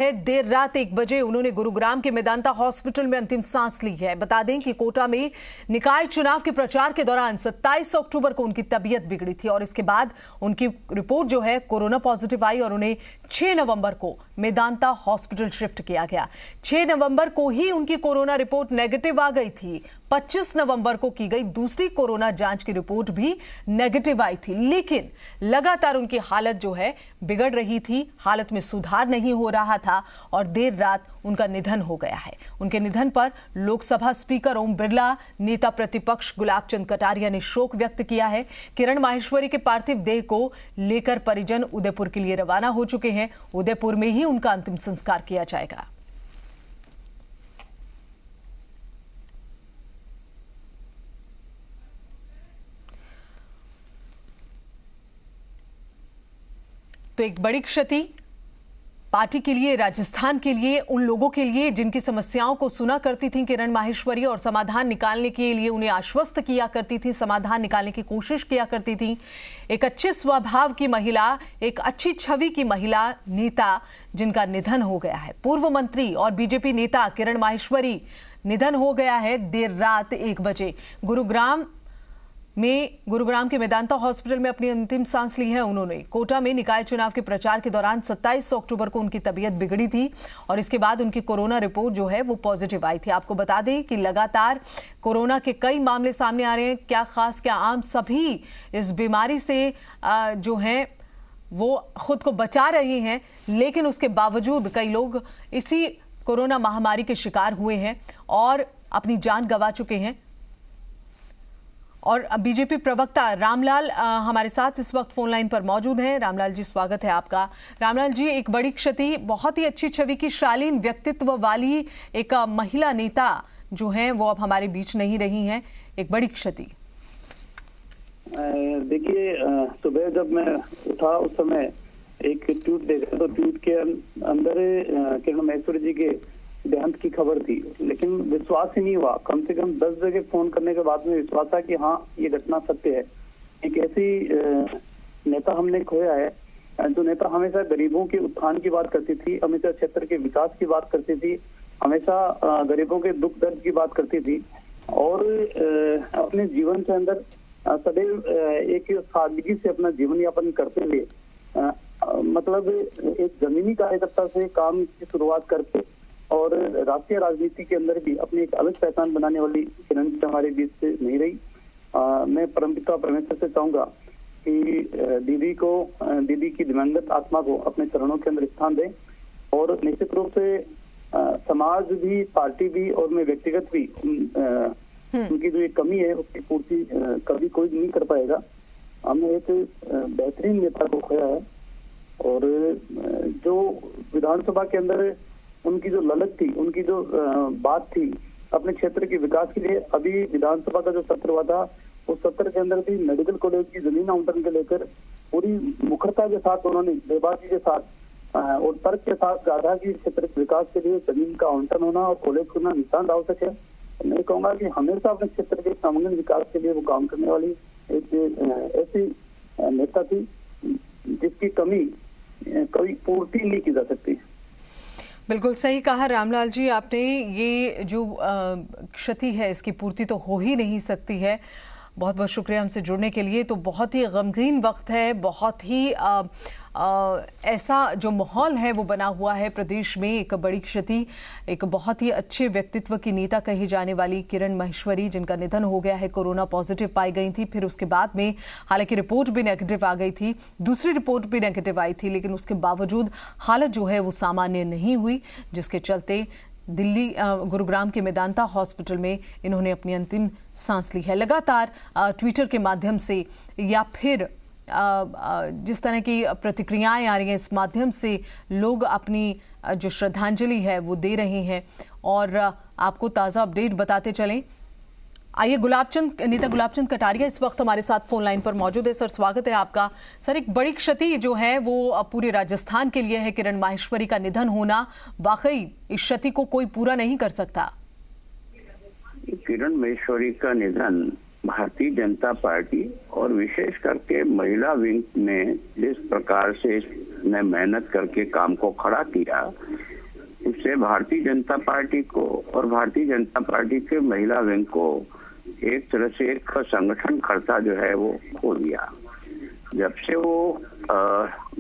देर रात 1 बजे उन्होंने गुरुग्राम के मेदांता हॉस्पिटल में अंतिम सांस ली है। बता दें कि कोटा में निकाय चुनाव के प्रचार के दौरान 27 अक्टूबर को उनकी तबीयत बिगड़ी थी और इसके बाद उनकी रिपोर्ट जो है कोरोना पॉजिटिव आई और उन्हें 6 नवंबर को मेदांता हॉस्पिटल शिफ्ट किया गया। 6 नवंबर को ही उनकी कोरोना रिपोर्ट नेगेटिव आ गई थी। 25 नवंबर को की गई दूसरी कोरोना जांच की रिपोर्ट भी नेगेटिव आई थी, लेकिन लगातार उनकी हालत जो है बिगड़ रही थी, हालत में सुधार नहीं हो रहा था और देर रात उनका निधन हो गया है। उनके निधन पर लोकसभा स्पीकर ओम बिरला, नेता प्रतिपक्ष गुलाब चंद कटारिया ने शोक व्यक्त किया है। किरण माहेश्वरी के पार्थिव देह को लेकर परिजन उदयपुर के लिए रवाना हो चुके हैं। उदयपुर में ही उनका अंतिम संस्कार किया जाएगा। तो एक बड़ी क्षति पार्टी के लिए, राजस्थान के लिए, उन लोगों के लिए जिनकी समस्याओं को सुना करती थी किरण माहेश्वरी और समाधान निकालने के लिए उन्हें आश्वस्त किया करती थी, समाधान निकालने की कोशिश किया करती थी। एक अच्छे स्वभाव की महिला, एक अच्छी छवि की महिला नेता जिनका निधन हो गया है। पूर्व मंत्री और बीजेपी नेता किरण माहेश्वरी निधन हो गया है देर रात 1 बजे। गुरुग्राम के मेदांता हॉस्पिटल में अपनी अंतिम सांस ली है उन्होंने। कोटा में निकाय चुनाव के प्रचार के दौरान 27 अक्टूबर को उनकी तबीयत बिगड़ी थी और इसके बाद उनकी कोरोना रिपोर्ट जो है वो पॉजिटिव आई थी। आपको बता दें कि लगातार कोरोना के कई मामले सामने आ रहे हैं, क्या खास क्या आम, सभी इस बीमारी से जो है वो खुद को बचा रहे हैं, लेकिन उसके बावजूद कई लोग इसी कोरोना महामारी के शिकार हुए हैं और अपनी जान गंवा चुके हैं। और बीजेपी प्रवक्ता रामलाल हमारे साथ इस वक्त फोन लाइन पर मौजूद हैं। रामलाल जी, स्वागत है आपका। रामलाल जी, एक बड़ी क्षति, बहुत ही अच्छी छवि की, शालीन व्यक्तित्व वाली एक महिला नेता जो हैं वो अब हमारे बीच नहीं रही हैं, एक बड़ी क्षति। देखिए, सुबह जब मैं उठा उस समय एक ट्वीट देखा तो ट्वीट के अंदर किरण माहेश्वरी जी के देहांत की खबर थी, लेकिन विश्वास ही नहीं हुआ। कम से कम 10 जगह फोन करने के बाद में विश्वास था कि हाँ, ये घटना सत्य है। एक ऐसी नेता हमने खोया है जो नेता हमेशा गरीबों के उत्थान की बात करती थी, हमेशा क्षेत्र के विकास की बात करती थी, हमेशा गरीबों के दुख दर्द की बात करती थी और अपने जीवन के अंदर सदैव एक सादगी से अपना जीवन यापन करते हुए मतलब एक जमीनी कार्यकर्ता से काम की शुरुआत करके और राष्ट्रीय राजनीति के अंदर भी अपनी एक अलग पहचान बनाने वाली किरण जी हमारे बीच से नहीं रही। मैं परमपिता परमेश्वर से चाहूंगा कि दीदी की दिवंगत आत्मा को अपने चरणों के अंदर स्थान दें और निश्चित रूप से समाज भी, पार्टी भी और मैं व्यक्तिगत भी उनकी जो एक कमी है उसकी पूर्ति कभी कोई नहीं कर पाएगा। हमने एक बेहतरीन नेता को खोया है और जो विधानसभा के अंदर उनकी जो ललक थी, उनकी जो बात थी अपने क्षेत्र के विकास के लिए, अभी विधानसभा का जो सत्र हुआ था उस सत्र के अंदर भी मेडिकल कॉलेज की जमीन आवंटन को लेकर पूरी मुखरता के साथ उन्होंने बेबाकी के साथ और तर्क के साथ कहा कि क्षेत्र के विकास के लिए जमीन का आवंटन होना और कॉलेज होना नितांत आवश्यक है। मैं कहूँगा कि हमेशा अपने क्षेत्र के समग्र विकास के लिए वो काम करने वाली एक ऐसी नेता थी जिसकी कमी कभी पूर्ति नहीं की जा सकती। बिल्कुल सही कहा रामलाल जी आपने। ये जो क्षति है इसकी पूर्ति तो हो ही नहीं सकती है। बहुत बहुत शुक्रिया हमसे जुड़ने के लिए। तो बहुत ही गमगीन वक्त है, बहुत ही ऐसा जो माहौल है वो बना हुआ है प्रदेश में। एक बड़ी क्षति, एक बहुत ही अच्छे व्यक्तित्व की नेता कही जाने वाली किरण माहेश्वरी जिनका निधन हो गया है, कोरोना पॉजिटिव पाई गई थी। फिर उसके बाद में हालांकि रिपोर्ट भी नेगेटिव आ गई थी, दूसरी रिपोर्ट भी नेगेटिव आई थी, लेकिन उसके बावजूद हालत जो है वो सामान्य नहीं हुई, जिसके चलते दिल्ली गुरुग्राम के मेदांता हॉस्पिटल में इन्होंने अपनी अंतिम सांस ली है। लगातार ट्विटर के माध्यम से या फिर जिस तरह की प्रतिक्रियाएं आ रही हैं, इस माध्यम से लोग अपनी जो श्रद्धांजलि है वो दे रहे हैं और आपको ताज़ा अपडेट बताते चलें। आइए, नेता गुलाब चंद कटारिया इस वक्त हमारे साथ फोन लाइन पर मौजूद है। सर, स्वागत है आपका। सर, एक बड़ी क्षति जो है वो पूरे राजस्थान के लिए है। किरण माहेश्वरी का निधन होना, वाकई इस क्षति को कोई पूरा नहीं कर सकता। किरण माहेश्वरी का निधन भारतीय जनता पार्टी और विशेष करके महिला विंग ने जिस प्रकार से ने मेहनत करके काम को खड़ा किया, उससे भारतीय जनता पार्टी को और भारतीय जनता पार्टी के महिला विंग को एक तरह से एक संगठन कर्ता जो है वो खो दिया। जब से वो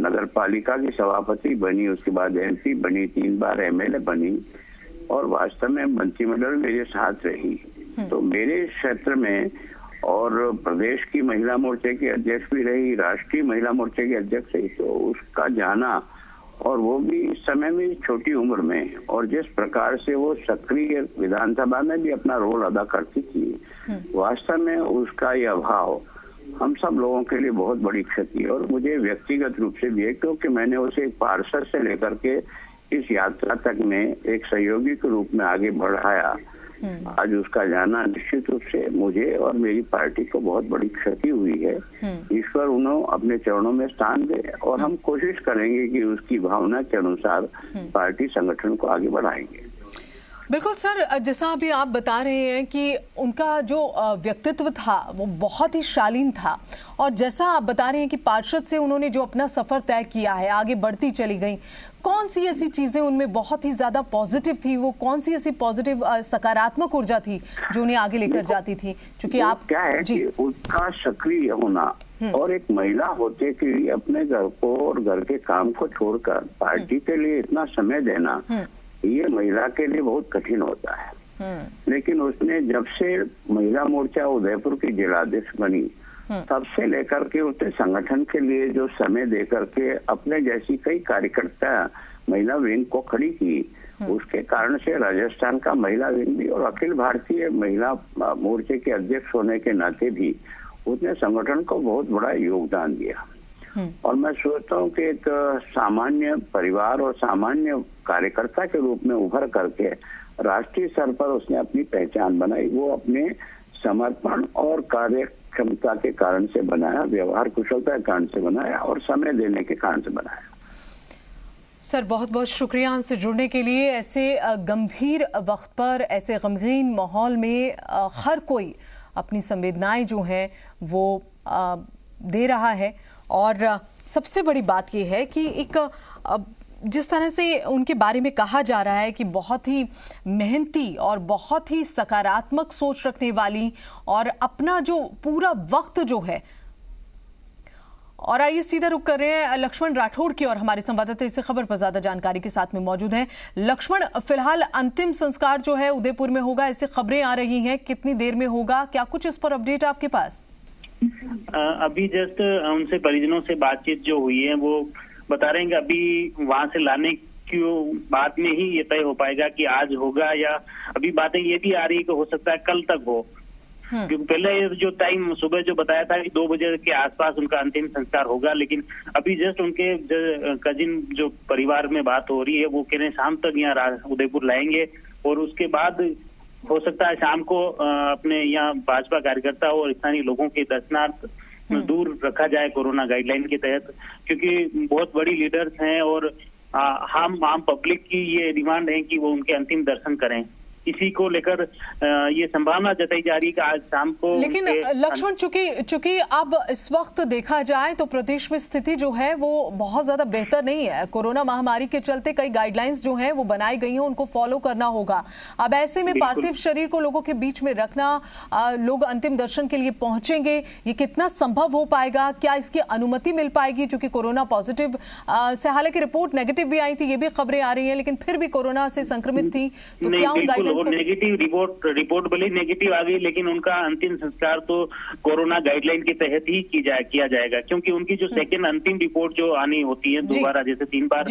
नगर पालिका की सभापति बनी, उसके बाद एमपी बनी, 3 बार एमएलए बनी और वास्तव में मंत्रिमंडल मेरे साथ रही, तो मेरे क्षेत्र में और प्रदेश की महिला मोर्चे की अध्यक्ष भी रही, राष्ट्रीय महिला मोर्चे की अध्यक्ष रही, तो उसका जाना और वो भी इस समय में छोटी उम्र में, और जिस प्रकार से वो सक्रिय विधानसभा में भी अपना रोल अदा करती थी, वास्तव में उसका यह अभाव हम सब लोगों के लिए बहुत बड़ी क्षति है। और मुझे व्यक्तिगत रूप से भी है, क्योंकि मैंने उसे एक पार्षद से लेकर के इस यात्रा तक में एक सहयोगी के रूप में आगे बढ़ाया। आज उसका जाना निश्चित रूप से मुझे और मेरी पार्टी को बहुत बड़ी क्षति हुई है। ईश्वर उन्हें अपने चरणों में स्थान दे और हम कोशिश करेंगे कि उसकी भावना के अनुसार पार्टी संगठन को आगे बढ़ाएंगे। बिल्कुल सर, जैसा अभी आप बता रहे हैं कि उनका जो व्यक्तित्व था वो बहुत ही शालीन था, और जैसा आप बता रहे हैं कि पार्षद से उन्होंने जो अपना सफर तय किया है, आगे बढ़ती चली गई, कौन सी ऐसी चीजें उनमें बहुत ही ज्यादा पॉजिटिव थी, वो कौन सी ऐसी पॉजिटिव सकारात्मक ऊर्जा थी जो उन्हें आगे लेकर जाती थी? क्योंकि आप क्या है कि उसका सक्रिय होना और एक महिला होते के लिए अपने घर को और घर के काम को छोड़कर पार्टी के लिए इतना समय देना, ये महिला के लिए बहुत कठिन होता है। लेकिन उसने जब से महिला मोर्चा उदयपुर की जिलाध्यक्ष बनी, तब से लेकर के उसने संगठन के लिए जो समय दे करके अपने जैसी कई कार्यकर्ता महिला विंग को खड़ी की, उसके कारण से राजस्थान का महिला विंग भी और अखिल भारतीय महिला मोर्चे के अध्यक्ष होने के नाते भी उसने संगठन को बहुत बड़ा योगदान दिया। और मैं सोचता हूँ कि एक सामान्य परिवार और सामान्य कार्यकर्ता के रूप में उभर करके राष्ट्रीय स्तर पर उसने अपनी पहचान बनाई। वो अपने समर्पण और कार्य क्षमता के कारण से बनाया, व्यवहार कुशलता के कारण से बनाया और समय देने के कारण से बनाया। सर बहुत बहुत शुक्रिया हमसे जुड़ने के लिए। ऐसे गंभीर वक्त पर, ऐसे गमगीन माहौल में हर कोई अपनी संवेदनाएं जो हैं वो दे रहा है, और सबसे बड़ी बात यह है कि एक जिस तरह से उनके बारे में कहा जा रहा है कि बहुत ही मेहनती और बहुत ही सकारात्मक सोच रखने वाली, और अपना जो पूरा वक्त जो है। और आइए सीधा रुक कर रहे हैं लक्ष्मण राठौड़ की, और हमारे संवाददाता इस खबर पर ज्यादा जानकारी के साथ में मौजूद हैं। लक्ष्मण, फिलहाल अंतिम संस्कार जो है उदयपुर में होगा, ऐसे खबरें आ रही हैं, कितनी देर में होगा, क्या कुछ इस पर अपडेट आपके पास? अभी जस्ट उनसे परिजनों से बातचीत जो हुई है वो बता रहे हैं कि अभी वहां से लाने की बाद में ही ये तय हो पाएगा कि आज होगा, या अभी बातें ये भी आ रही है कि हो सकता है कल तक हो। क्योंकि पहले जो टाइम सुबह जो बताया था कि 2 बजे के आसपास उनका अंतिम संस्कार होगा, लेकिन अभी जस्ट उनके कजिन जो परिवार में बात हो रही है वो कह रहे हैं शाम तक यहाँ उदयपुर लाएंगे, और उसके बाद हो सकता है शाम को अपने यहाँ भाजपा कार्यकर्ता और स्थानीय लोगों के दर्शनार्थ दूर रखा जाए कोरोना गाइडलाइन के तहत, क्योंकि बहुत बड़ी लीडर्स हैं और हम आम पब्लिक की ये डिमांड है कि वो उनके अंतिम दर्शन करें। इसी को लेकर ये संभावना जताई जा रही है कि आज शाम को। लेकिन लक्ष्मण, चूंकि अब इस वक्त देखा जाए तो प्रदेश में स्थिति जो है वो बहुत ज्यादा बेहतर नहीं है। कोरोना महामारी के चलते कई गाइडलाइंस जो हैं वो बनाई गई हैं, उनको फॉलो करना होगा। अब ऐसे में पार्थिव शरीर को लोगों के बीच में रखना, लोग अंतिम दर्शन के लिए पहुंचेंगे, ये कितना संभव हो पाएगा? क्या इसकी अनुमति मिल पाएगी? चूंकि कोरोना पॉजिटिव से, हालांकि रिपोर्ट नेगेटिव भी आई थी, ये भी खबरें आ रही है, लेकिन फिर भी कोरोना से संक्रमित थी, तो क्या उन नेगेटिव रिपोर्ट भले नेगेटिव आ गई, लेकिन उनका अंतिम संस्कार तो कोरोना गाइडलाइन के तहत ही किया जाएगा, क्योंकि उनकी जो सेकंड अंतिम रिपोर्ट जो आनी होती है दोबारा, जैसे 3 बार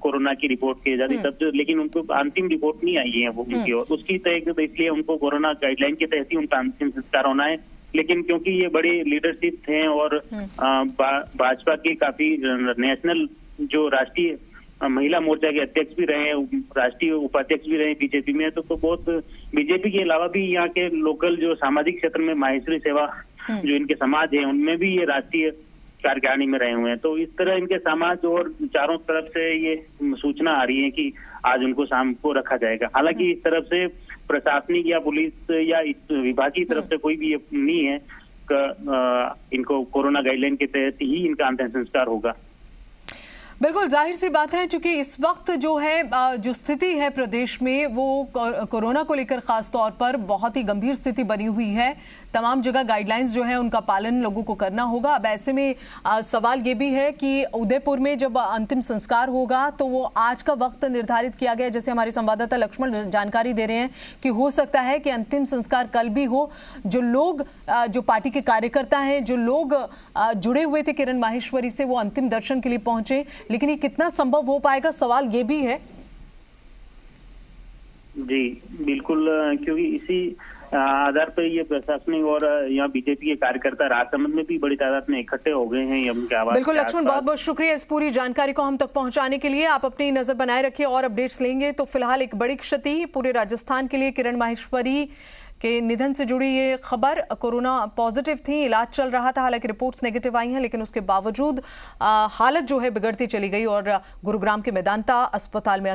कोरोना की रिपोर्ट की जाती तब तो, लेकिन उनको अंतिम रिपोर्ट नहीं आई है वो उनकी, और उसकी तहत इसलिए उनको कोरोना गाइडलाइन के तहत ही उनका अंतिम संस्कार होना है। लेकिन क्योंकि ये बड़ी लीडरशिप हैं और भाजपा के काफी नेशनल जो राष्ट्रीय महिला मोर्चा के अध्यक्ष भी रहे, राष्ट्रीय उपाध्यक्ष भी रहे बीजेपी में, तो बहुत बीजेपी के अलावा भी यहाँ के लोकल जो सामाजिक क्षेत्र में माहेश्वरी सेवा जो इनके समाज है उनमें भी ये राष्ट्रीय कार्यकारिणी में रहे हुए हैं। तो इस तरह इनके समाज और चारों तरफ से ये सूचना आ रही है कि आज उनको शाम को रखा जाएगा। हालांकि इस तरफ से प्रशासनिक या पुलिस या विभाग की तरफ से कोई भी ये नहीं है इनको कोरोना गाइडलाइन के तहत ही इनका अंतिम संस्कार होगा। बिल्कुल जाहिर सी बात है, क्योंकि इस वक्त जो है जो स्थिति है प्रदेश में वो कोरोना को लेकर खास तौर पर बहुत ही गंभीर स्थिति बनी हुई है। तमाम जगह गाइडलाइंस जो है उनका पालन लोगों को करना होगा। अब ऐसे में सवाल ये भी है कि उदयपुर में जब अंतिम संस्कार होगा तो वो आज का वक्त निर्धारित किया गया, जैसे हमारे संवाददाता लक्ष्मण जानकारी दे रहे हैं कि हो सकता है कि अंतिम संस्कार कल भी हो। जो लोग जो पार्टी के कार्यकर्ता हैं, जो लोग जुड़े हुए थे किरण माहेश्वरी से, वो अंतिम दर्शन के लिए पहुंचे, लेकिन ये कितना संभव हो पाएगा, सवाल ये भी है। जी बिल्कुल, क्योंकि इसी आधार पर ये प्रशासनिक और यहाँ बीजेपी के कार्यकर्ता राजसमंद में भी बड़ी तादाद में इकट्ठे हो गए हैं उनके आवास। बिल्कुल लक्ष्मण, बहुत बहुत शुक्रिया इस पूरी जानकारी को हम तक पहुंचाने के लिए। आप अपनी नजर बनाए रखिए और अपडेट्स लेंगे। तो फिलहाल एक बड़ी क्षति पूरे राजस्थान के लिए, किरण माहेश्वरी के निधन से जुड़ी ये खबर। कोरोना पॉजिटिव थी, इलाज चल रहा था, हालांकि रिपोर्ट्स नेगेटिव आई हैं, लेकिन उसके बावजूद हालत जो है बिगड़ती चली गई और गुरुग्राम के मेदांता अस्पताल में